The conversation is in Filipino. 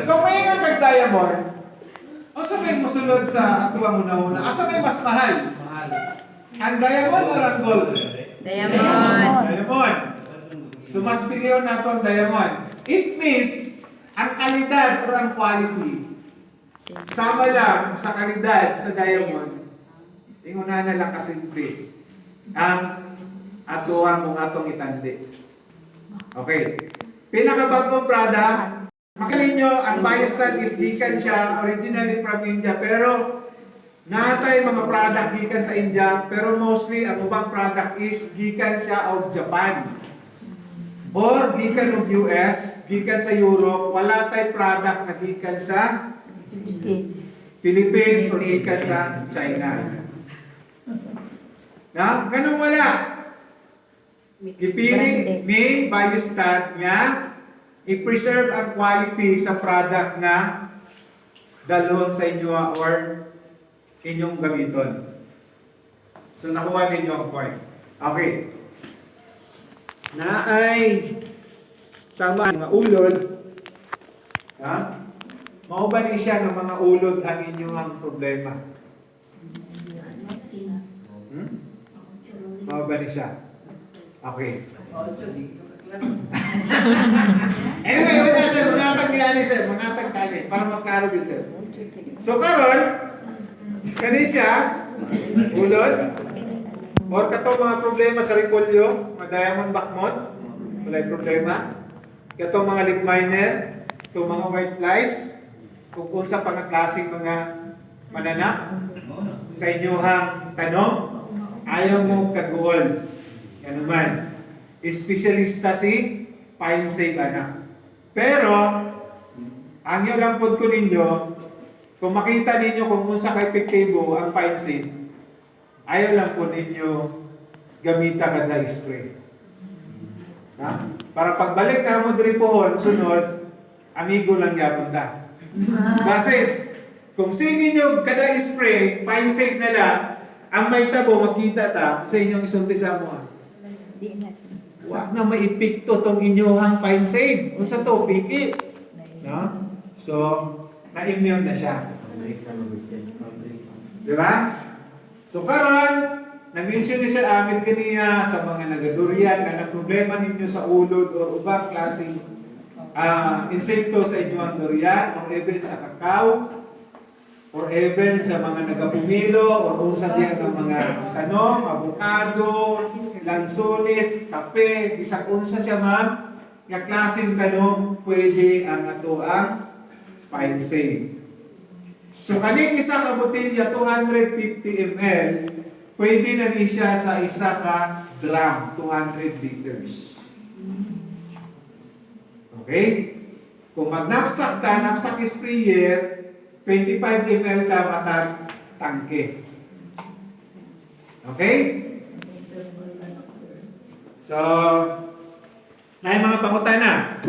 Kung may nga kag-diamond, asa may musulod sa atuwa una-una? Asa may mas mahal? Ang diamond o ang gold? Diamond. Diamond. So mas piliyon nato ang diamond. It means, ang kalidad o ang quality, sama lang sa kalidad sa diamond, inguna na lang kasimple ang atuwa mong atong itandi. Okay. Pinakabagong product, makalin nyo, ang biostat is gikan siya originally from India, pero natay mga product gikan sa India, pero mostly ang ubang product is gikan siya of Japan. Or gikan ng US, gikan sa Europe, wala tay product na gikan sa Philippines o gikan sa China. Na? Ganun wala. Ipili ni biostat nga i-preserve ang quality sa product nga dalhon sa inyo or inyong gamiton. So nakuha ninyo ang point. Okay. Na ay sama mga ulod. Ha? Mao ba ni siya ng mga ulod ang inyong problema? Mao ba ni siya? Okay. Anyway, wala sir, mangatag ni ani sir, mangatag tani para maklaro gid sir. So karon kani siya ulod or kato mga problema sa repolyo, mga diamond backmount, walay problema. Kato mga leaf miner, to mga white flies, kung unsa pa nga klaseng mga manana sa inyohang tanong, ayaw mo kaguol. Yan naman. Espesyalista si Pine Save anak. Pero, ang yun lang po ko ninyo, kung makita ninyo kung unsa ka epektibo ang Pine Save, ayaw lang po ninyo gamita kada spray. Ha? Para pagbalik na mo diri pohon, sunod, amigo lang yapon ta. Kasi, kung sige nyo kada spray, Pine Save na lang, ang may tabo, makita ta sa inyong isulti sa mo. Wa na maipikto tong inyohang Pine Save. Unsa to? Piki. No? So, na-immune na siya. Di ba? So, karon na-mention ni Sir Amit kaniya sa mga nagadurian ang problema ninyo sa ulod o ubang klaseng insekto sa inyong durian o even sa kakao or even sa mga nagapumilo or kung sa diyan ng mga tanong, avocado, lansones, kape, bisag unsa siya ma'am, nga klaseng tanong, pwede ang ato ang Pine Save. So kaning isa ka botelya 250 ml, pwede na ni siya sa isa ka drum, 200 liters. Okay? Kung magnapsak ta, napsak sprayer, 25 ml ka matag tangke. Okay? So, na yung mga pangutana.